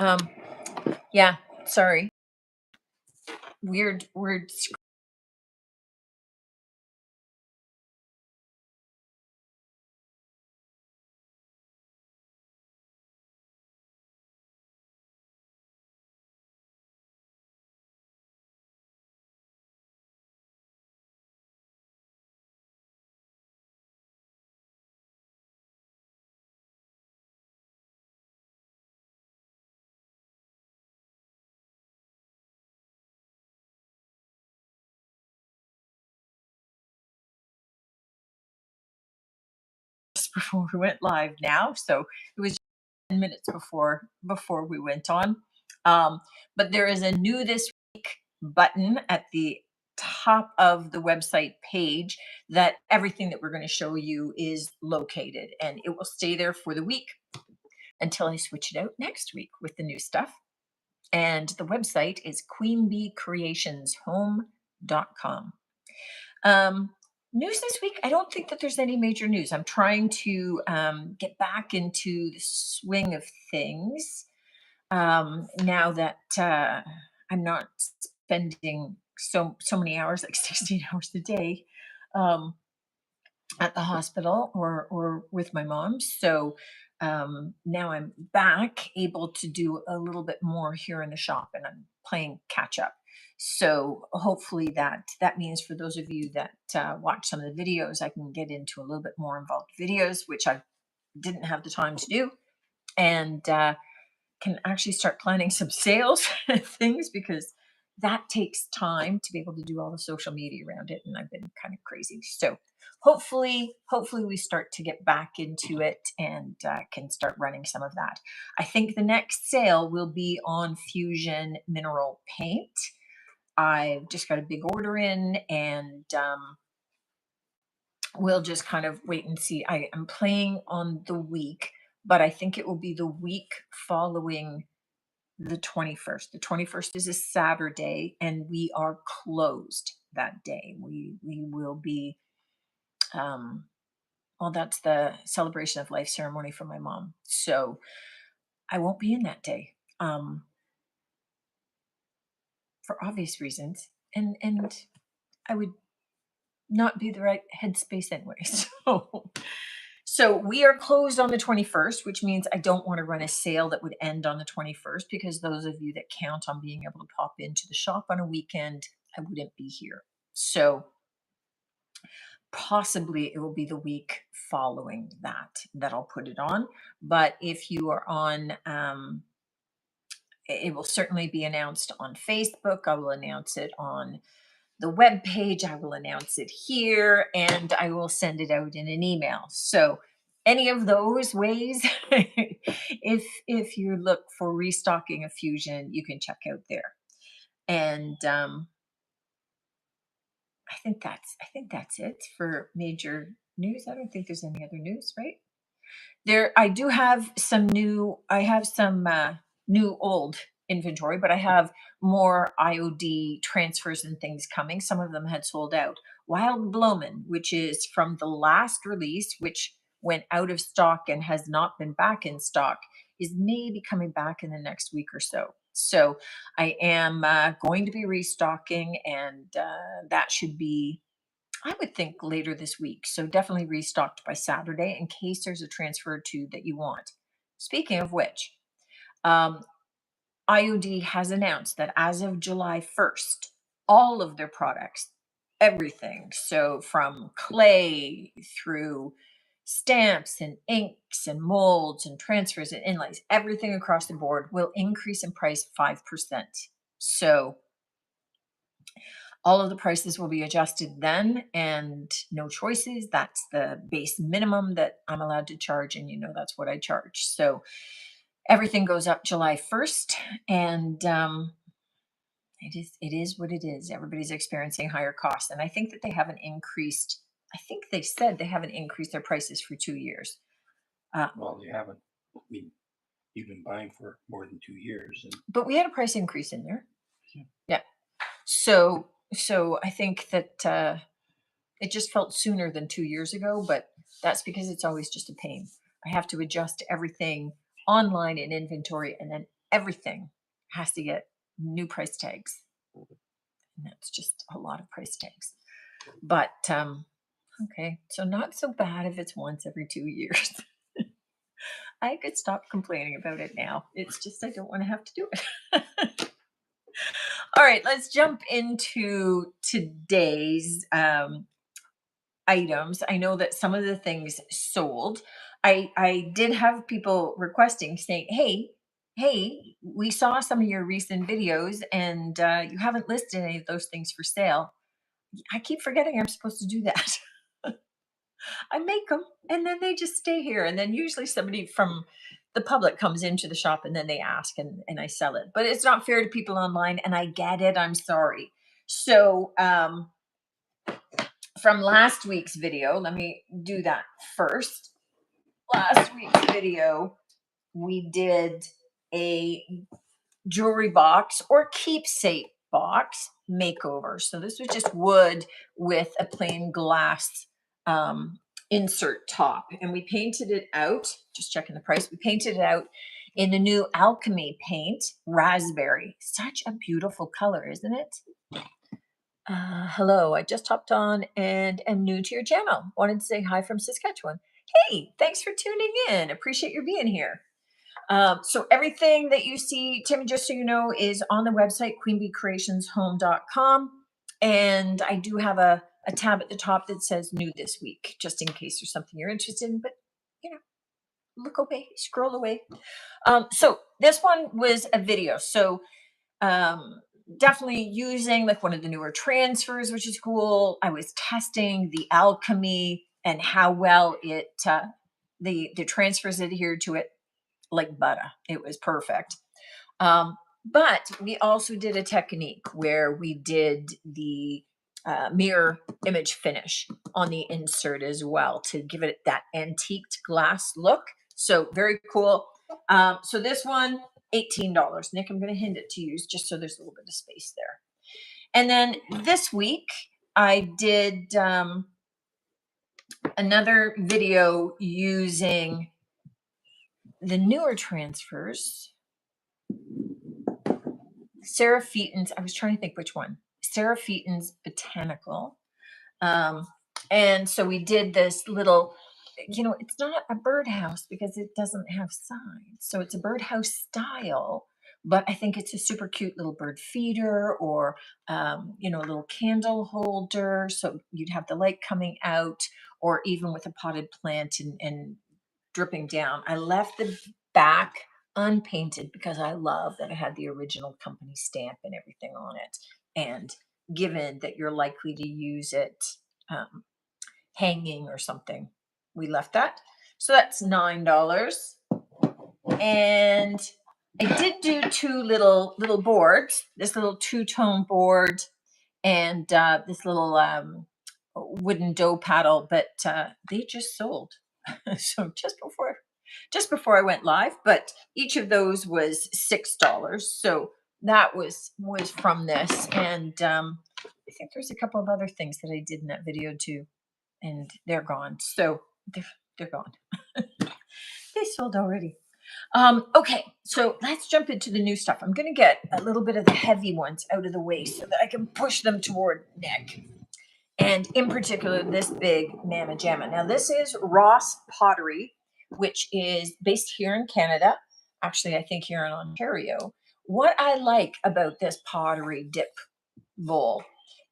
Um, yeah, sorry. Weird. Before we went live now, so it was 10 minutes before we went on. Um, but there is a new this week button at the top of the website page that everything that we're going to show you is located, and it will stay there for the week until I switch it out next week with the new stuff. And the website is queenbeecreationshome.com. Um, News this week, I don't think that there's any major news. I'm trying to get back into the swing of things now that I'm not spending so many hours, like 16 hours a day, um, at the hospital or with my mom. So now I'm back able to do a little bit more here in the shop, and I'm playing catch up. So hopefully that means for those of you that watch some of the videos, I can get into a little bit more involved videos, which I didn't have the time to do, and can actually start planning some sales and things, because that takes time to be able to do all the social media around it, and I've been kind of crazy. So hopefully we start to get back into it and can start running some of that. I think the next sale will be on Fusion Mineral Paint. I've just got a big order in, and we'll just kind of wait and see. I'm playing on the week, but I think it will be the week following the 21st. The 21st is a Saturday, and we are closed that day. We will be um well, that's the celebration of life ceremony for my mom. So I won't be in that day. For obvious reasons. And I would not be the right headspace anyway. So we are closed on the 21st, which means I don't want to run a sale that would end on the 21st, because those of you that count on being able to pop into the shop on a weekend, I wouldn't be here. So possibly it will be the week following that I'll put it on. But if you are on, it will certainly be announced on Facebook. I will announce it on the web page. I will announce it here, and I will send it out in an email. So any of those ways, if you look for restocking a Fusion, you can check out there. And I think that's it for major news. I don't think there's any other news, right? I do have some new, I have some new old inventory, but I have more IOD transfers and things coming. Some of them had sold out. Wild Blomin, which is from the last release, which went out of stock and has not been back in stock, is maybe coming back in the next week or so. So I am going to be restocking, and that should be, I would think, later this week. So definitely restocked by Saturday in case there's a transfer or two that you want. Speaking of which, um, IOD has announced that as of July 1st, all of their products, everything, so from clay through stamps and inks and molds and transfers and inlays, everything across the board will increase in price 5%. So all of the prices will be adjusted then, and no choices. That's the base minimum that I'm allowed to charge, and that's what I charge. So everything goes up July 1st, and it is what it is. Everybody's experiencing higher costs, and I think that they haven't increased. I think they said they haven't increased their prices for 2 years. Well, you haven't. I mean, you've been buying for more than 2 years, and But we had a price increase in there. Yeah. Yeah. So I think that it just felt sooner than 2 years ago, but that's because it's always just a pain. I have to adjust everything online in inventory and then everything has to get new price tags. And that's just a lot of price tags. But okay, so not so bad if it's once every 2 years. I could stop complaining about it now. It's just I don't want to have to do it. All right, let's jump into today's items. I know that some of the things sold. I did have people requesting saying, hey, we saw some of your recent videos and you haven't listed any of those things for sale. I keep forgetting I'm supposed to do that. I make them and then they just stay here. And then usually somebody from the public comes into the shop and then they ask and I sell it. But it's not fair to people online and I get it. I'm sorry. So from last week's video, let me do that first. Last week's video, we did a jewelry box or keepsake box makeover. So this was just wood with a plain glass insert top, and we painted it out. Just checking the price. We painted it out in the new Alchemy paint, raspberry. Such a beautiful color, isn't it? Hello, I just hopped on and am new to your channel. Wanted to say hi from Saskatchewan. Hey, thanks for tuning in. Appreciate your being here. So everything that you see, Timmy, just so you know, is on the website, queenbeecreationshome.com. And I do have a tab at the top that says new this week, just in case there's something you're interested in, but look away, scroll away. So this one was a video. So definitely using like one of the newer transfers, which is cool. I was testing the Alchemy and how well it, the transfers adhered to it like butter. It was perfect. But we also did a technique where we did the mirror image finish on the insert as well to give it that antiqued glass look. So very cool. So this one, $18. Nick, I'm going to hand it to you just so there's a little bit of space there. And then this week I did another video using the newer transfers. Sarah Featon's, I was trying to think which one. Sarah Featon's Botanical. And so we did this little, it's not a birdhouse because it doesn't have sides. So it's a birdhouse style, but I think it's a super cute little bird feeder or, a little candle holder. So you'd have the light coming out or even with a potted plant and dripping down. I left the back unpainted because I love that it had the original company stamp and everything on it. And given that you're likely to use it hanging or something, we left that. So that's $9. And I did do two little boards, this little two-tone board and this little wooden dough paddle, but they just sold. So just before I went live, but each of those was $6. So that was from this. And I think there's a couple of other things that I did in that video too, and they're gone. So they're gone. They sold already. Okay, so let's jump into the new stuff. I'm going to get a little bit of the heavy ones out of the way so that I can push them toward Nick. And in particular, this big Mamma Jamma. Now, this is Ross Pottery, which is based here in Canada. Actually, I think here in Ontario. What I like about this pottery dip bowl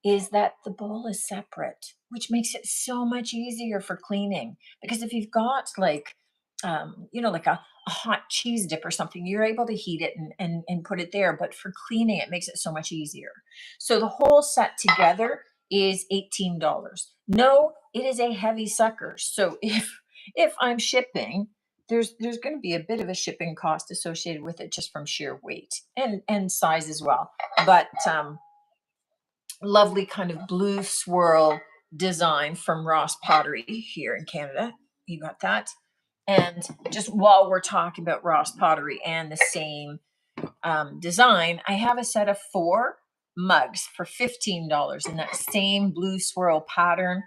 is that the bowl is separate, which makes it so much easier for cleaning. Because if you've got like, like a hot cheese dip or something, you're able to heat it and put it there. But for cleaning, it makes it so much easier. So the whole set together is $18. No, it is a heavy sucker. So if I'm shipping, there's going to be a bit of a shipping cost associated with it just from sheer weight and size as well. But lovely kind of blue swirl design from Ross Pottery here in Canada. You got that? And just while we're talking about Ross Pottery and the same design, I have a set of 4 mugs for $15 in that same blue swirl pattern.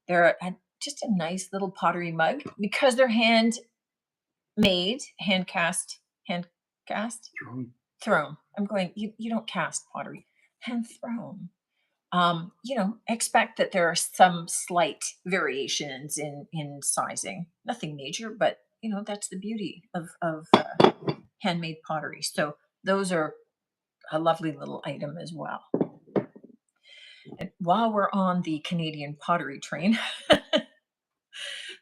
They're just a nice little pottery mug because they're hand Cast? Thrown. Thrown. I'm going, you don't cast pottery. Hand thrown. Expect that there are some slight variations in sizing. Nothing major, but that's the beauty of handmade pottery. So those are a lovely little item as well. And while we're on the Canadian pottery train,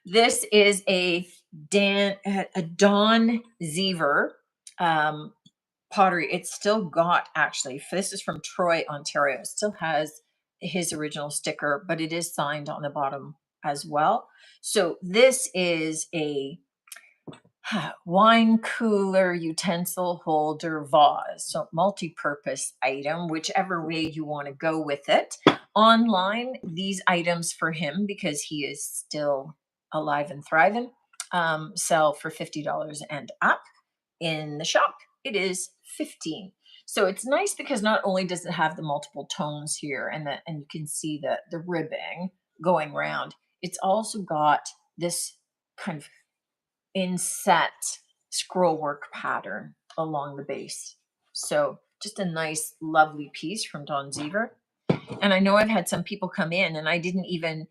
this is a Don Zever pottery. It's still got, actually, this is from Troy, Ontario. It still has his original sticker, but it is signed on the bottom as well. So this is a wine cooler utensil holder vase. So multi-purpose item, whichever way you want to go with it. Online, these items for him, because he is still alive and thriving, sell for $50 and up. In the shop, it is $15. So it's nice because not only does it have the multiple tones here and you can see the ribbing going around, it's also got this kind of inset scroll work pattern along the base. So just a nice, lovely piece from Don Zever. And I know I've had some people come in and I didn't even,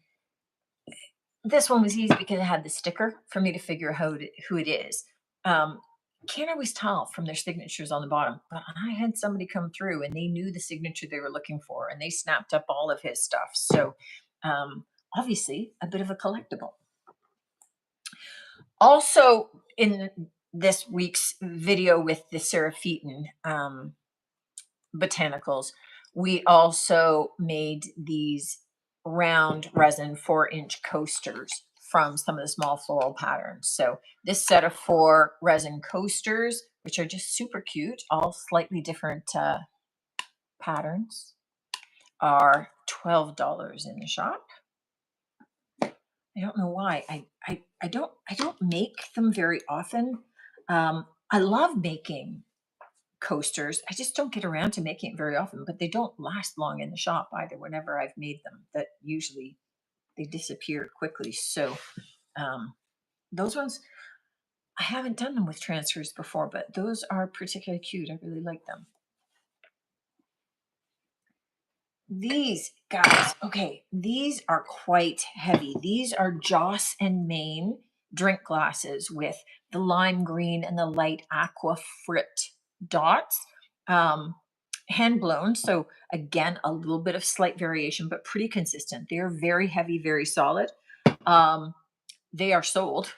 this one was easy because it had the sticker for me to figure out who it is. Can't always tell from their signatures on the bottom, but I had somebody come through and they knew the signature they were looking for and they snapped up all of his stuff. So obviously a bit of a collectible. Also in this week's video with the Seraphitan botanicals, we also made these round resin 4-inch coasters from some of the small floral patterns. So this set of 4 resin coasters, which are just super cute, all slightly different patterns, are $12 in the shop. I don't know why. I don't make them very often. I love making coasters. I just don't get around to making it very often, but they don't last long in the shop either. Whenever I've made them, that usually they disappear quickly. So those ones, I haven't done them with transfers before, but those are particularly cute. I really like them. These guys, okay, these are quite heavy. These are Joss and Main drink glasses with the lime green and the light aqua frit dots. Hand blown, so again, a little bit of slight variation, but pretty consistent. They are very heavy, very solid. They are sold.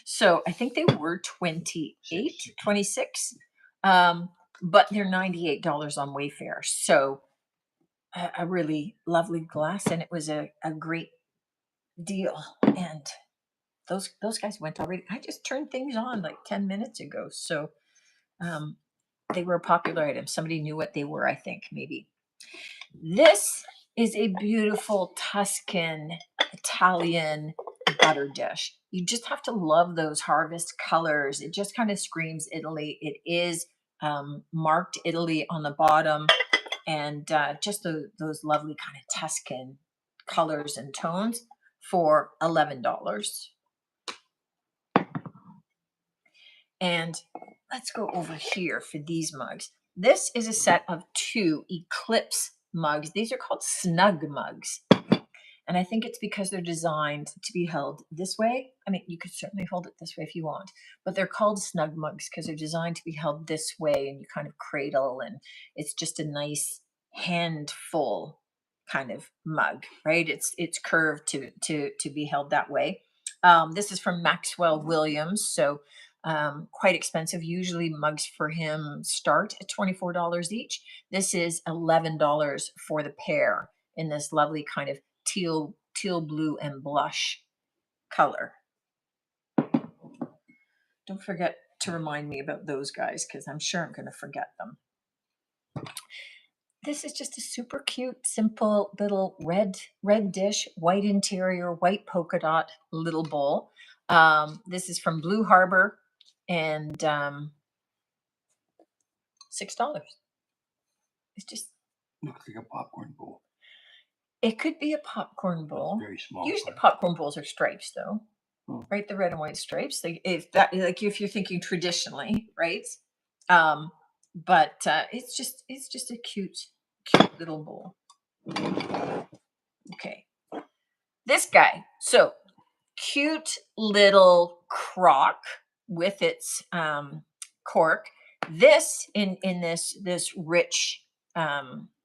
So I think they were 28, 26, but they're $98 on Wayfair. So a really lovely glass, and it was a great deal. And those guys went already. I just turned things on like 10 minutes ago. So they were a popular item. Somebody knew what they were, I think, maybe. This is a beautiful Tuscan Italian butter dish. You just have to love those harvest colors. It just kind of screams Italy. It is marked Italy on the bottom, and just those lovely kind of Tuscan colors and tones for $11. And let's go over here for these mugs. This is a set of 2 Eclipse mugs. These are called snug mugs. And I think it's because they're designed to be held this way. I mean, you could certainly hold it this way if you want, but they're called snug mugs because they're designed to be held this way, and you kind of cradle, and it's just a nice handful kind of mug, right? It's curved to be held that way. This is from Maxwell Williams, so quite expensive. Usually mugs for him start at $24 each. This is $11 for the pair in this lovely kind of teal blue and blush color. Don't forget to remind me about those guys, because I'm sure I'm going to forget them. This is just a super cute, simple little red dish, white interior, white polka dot little bowl. This is from Blue Harbor, and $6. It's just looks like a popcorn bowl. It could be a popcorn bowl. Very small. Usually popcorn bowls are stripes, though. right? The red and white stripes. Like if you're thinking traditionally, right? But it's just a cute little bowl. Okay, this guy. So cute little crock with its cork. This in this rich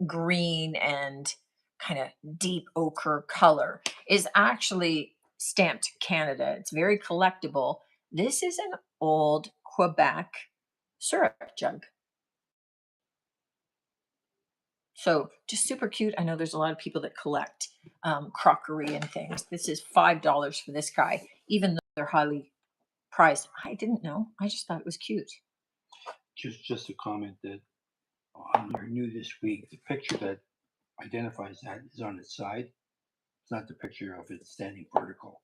green and kind of deep ochre color is actually stamped Canada. It's very collectible. This is an old Quebec syrup jug. So just super cute. I know there's a lot of people that collect crockery and things. This is $5 for this guy, even though they're highly priced. I didn't know. I just thought it was cute. Just a comment that on your new this week, the picture that identifies that is on its side. It's not the picture of it standing vertical.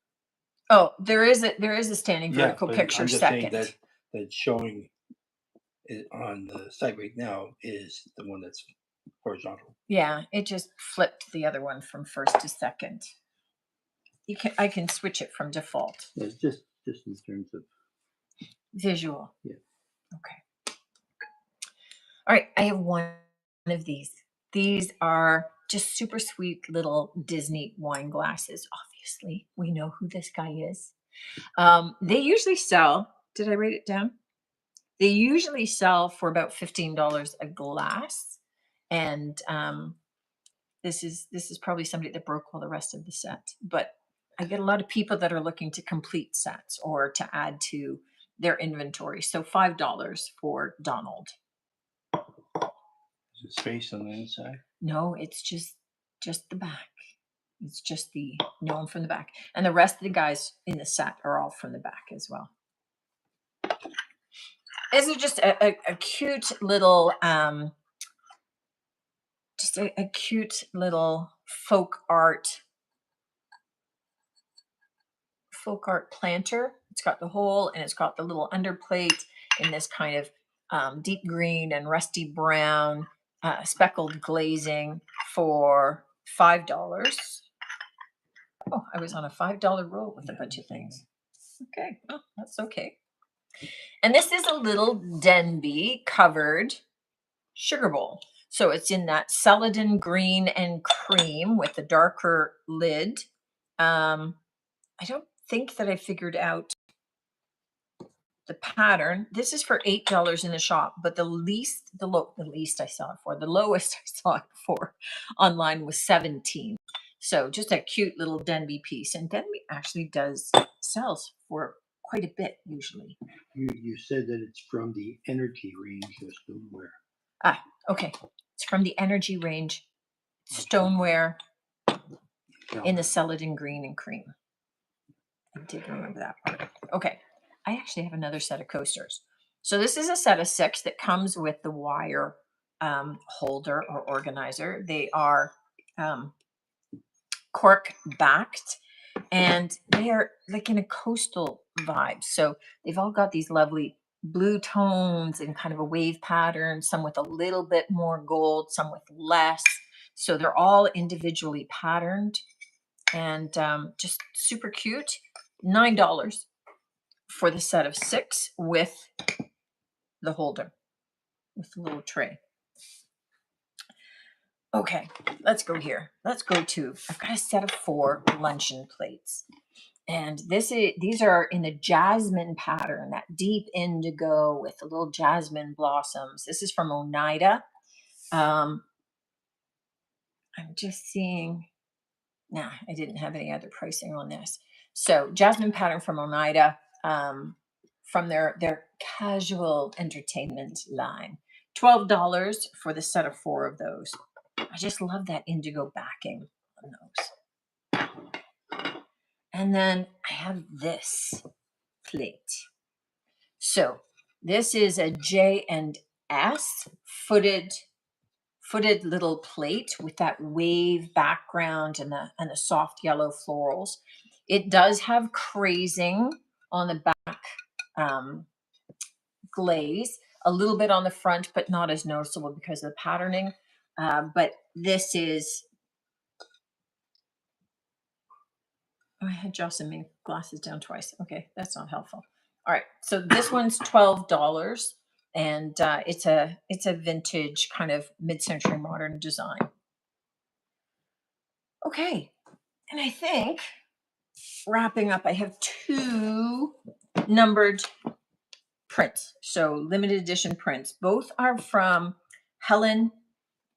Oh, there is a standing vertical but picture I'm just saying second. that showing it on the site right now is the one that's horizontal. Yeah, it just flipped the other one from first to second. I can switch it from default. It's just in terms of Visual. Yeah. Okay. All right, I have one of these. These are just super sweet little Disney wine glasses. Obviously, we know who this guy is. They usually sell, did I write it down? They usually sell for about $15 a glass. And this is probably somebody that broke all the rest of the set. But I get a lot of people that are looking to complete sets or to add to their inventory. So $5 for Donald. Is it space on the inside? No, it's just the back. It's just the known from the back. And the rest of the guys in the set are all from the back as well. This is just a cute little just a cute little folk art planter. It's got the hole and it's got the little underplate in this kind of deep green and rusty brown speckled glazing for $5. Oh, I was on a $5 roll with a bunch of things. Okay, oh, that's okay. And this is a little Denby covered sugar bowl. So it's in that celadon green and cream with the darker lid. I don't think that I figured out the pattern. This is for $8 in the shop, but the lowest I saw it for, the lowest I saw it for online was 17. So just a cute little Denby piece. And Denby actually sells for quite a bit usually. You said that it's from the energy range of stoneware. Ah, okay. It's from the energy range stoneware in the celadon green and cream. I did remember that part. Okay. I actually have another set of coasters. So this is a set of 6 that comes with the wire holder or organizer. They are cork backed and they are like in a coastal vibe. So they've all got these lovely blue tones and kind of a wave pattern, some with a little bit more gold, some with less. So they're all individually patterned and just super cute. $9 for the set of 6 with the holder, with the little tray. Okay, let's go here. Let's go to, I've got a set of 4 luncheon plates. And these are in the jasmine pattern, that deep indigo with the little jasmine blossoms. This is from Oneida. I'm just seeing, nah, I didn't have any other pricing on this. So jasmine pattern from Oneida, from their casual entertainment line. $12 for the set of 4 of those. I just love that indigo backing on those. And then I have this plate. So this is a J&S footed little plate with that wave background and the soft yellow florals. It does have crazing on the back glaze, a little bit on the front, but not as noticeable because of the patterning. But this is, I had Jocelyn glasses down twice. Okay, that's not helpful. All right, so this one's $12, and it's a vintage kind of mid-century modern design. Okay, and I think wrapping up, I have two numbered prints, so limited edition prints. Both are from Helen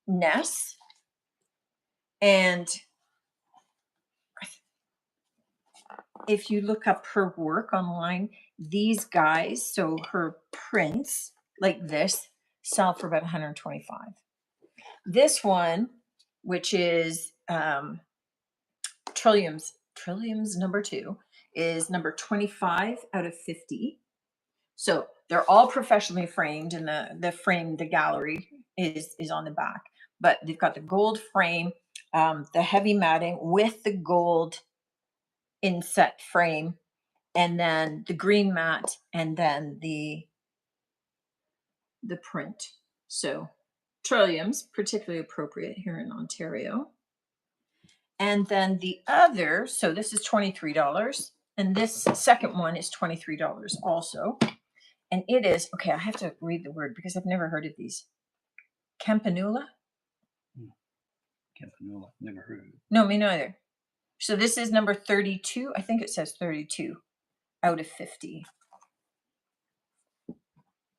Ness, and if you look up her work online, these guys, so her prints like this, sell for about 125. This one, which is Trillium's number 2, is number 25 out of 50. So they're all professionally framed, and the frame, the gallery is on the back, but they've got the gold frame, the heavy matting with the gold inset frame, and then the green mat, and then the print. So Trillium's particularly appropriate here in Ontario. And then the other, so this is $23, and this second one is $23 also. And it is, okay, I have to read the word because I've never heard of these. Campanula? Campanula, never heard of it. No, me neither. So this is number 32. I think it says 32 out of 50.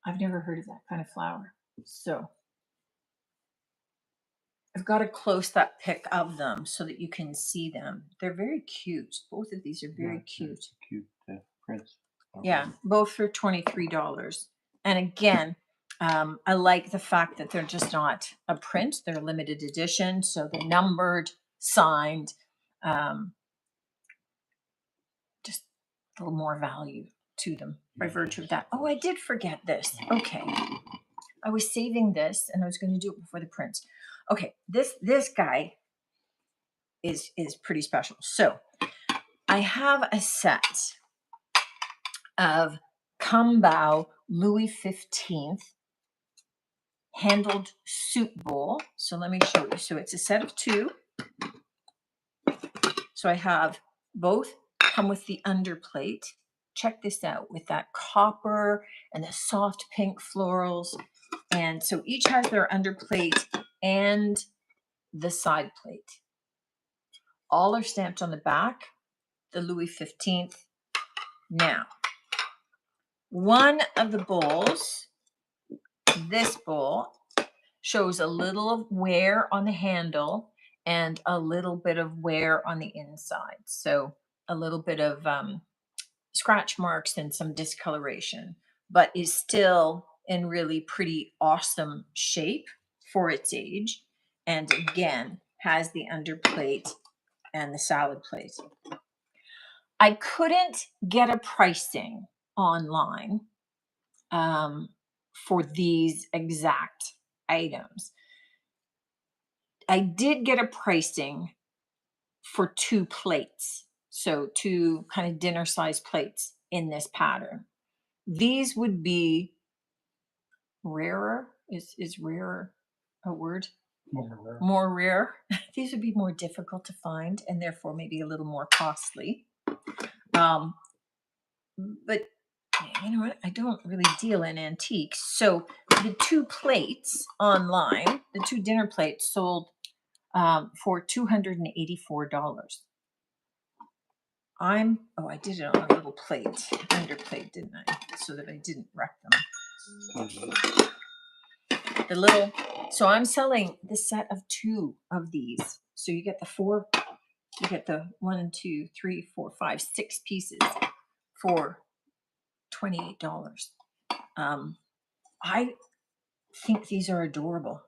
I've never heard of that kind of flower. So I've got a close-up pic of them so that you can see them. They're very cute. Both of these are very cute. Cute prints. Yeah, both for $23. And again, I like the fact that they're just not a print. They're a limited edition. So they're numbered, signed, just a little more value to them by virtue of that. Oh, I did forget this. Okay. I was saving this and I was going to do it before the prints. Okay, this guy is pretty special. So I have a set of Kambao Louis XV handled soup bowl. So let me show you. So it's a set of 2. So I have both come with the underplate. Check this out with that copper and the soft pink florals. And so each has their underplate and the side plate. All are stamped on the back, the Louis XV. Now, one of the bowls, this bowl, shows a little of wear on the handle and a little bit of wear on the inside. So a little bit of scratch marks and some discoloration, but is still in really pretty awesome shape for its age. And again, has the underplate and the salad plate. I couldn't get a pricing online for these exact items. I did get a pricing for 2 plates. So 2 kind of dinner size plates in this pattern. These would be rarer. Is rarer a word? More rare. These would be more difficult to find and therefore maybe a little more costly. But you know what? I don't really deal in antiques. So the 2 plates online, the 2 dinner plates sold for $284. I did it on a little plate, underplate, didn't I? So that I didn't wreck them. So I'm selling the set of 2 of these. So you get the 1, 2, 3, 4, 5, 6 pieces for $28. I think these are adorable,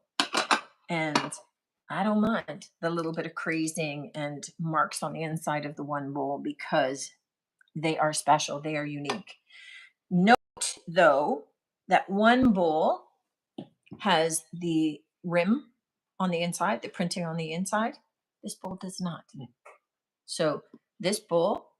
and I don't mind the little bit of crazing and marks on the inside of the one bowl because they are special. They are unique. Note, though, that one bowl has the rim on the inside, the printing on the inside. This bowl does not. So this bowl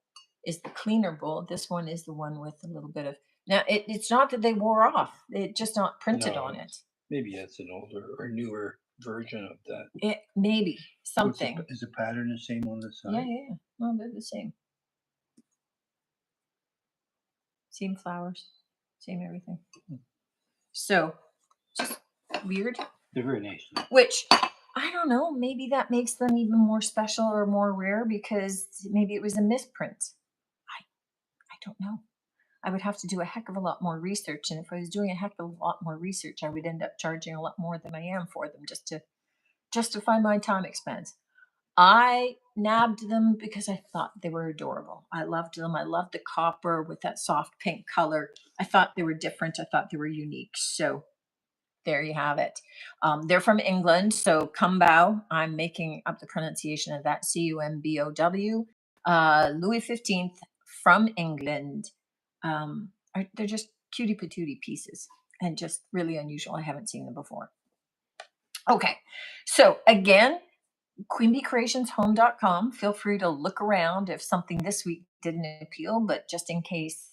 is the cleaner bowl. This one is the one with a little bit of... Now, it's not that they wore off. It's just not printed on it. Maybe that's an older or newer version of that. It maybe something. Is the pattern the same on the side? Yeah. No, they're the same. same flowers, same everything. So just weird. They're very nice. Though. Which I don't know, maybe that makes them even more special or more rare because maybe it was a misprint. I don't know. I would have to do a heck of a lot more research. And if I was doing a heck of a lot more research, I would end up charging a lot more than I am for them just to justify my time expense. I nabbed them because I thought they were adorable. I loved them. I loved the copper with that soft pink color. I thought they were different. I thought they were unique. So there you have it. They're from England. So Cumbow, I'm making up the pronunciation of that, Cumbow. Louis XV from England. They're just cutie patootie pieces and just really unusual. I haven't seen them before. Okay, so again, queenbeecreationshome.com. Feel free to look around if something this week didn't appeal, but just in case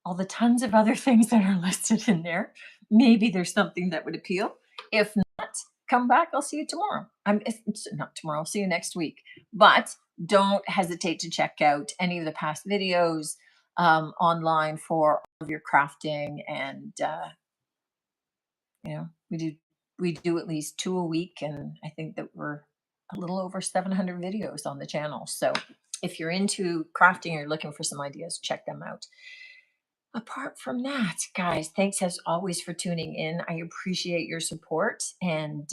all the tons of other things that are listed in there, maybe there's something that would appeal. If not, come back. I'll see you tomorrow. It's not tomorrow. I'll see you next week. But don't hesitate to check out any of the past videos online for all of your crafting. And, we do at least 2 a week. And I think that we're a little over 700 videos on the channel. So if you're into crafting or you're looking for some ideas, check them out. Apart from that, guys, thanks as always for tuning in. I appreciate your support. And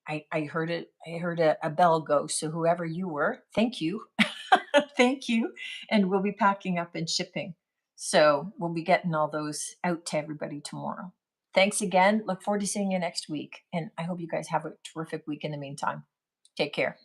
I heard it. I heard a bell go. So whoever you were, thank you. Thank you. And we'll be packing up and shipping. So we'll be getting all those out to everybody tomorrow. Thanks again. Look forward to seeing you next week. And I hope you guys have a terrific week in the meantime. Take care.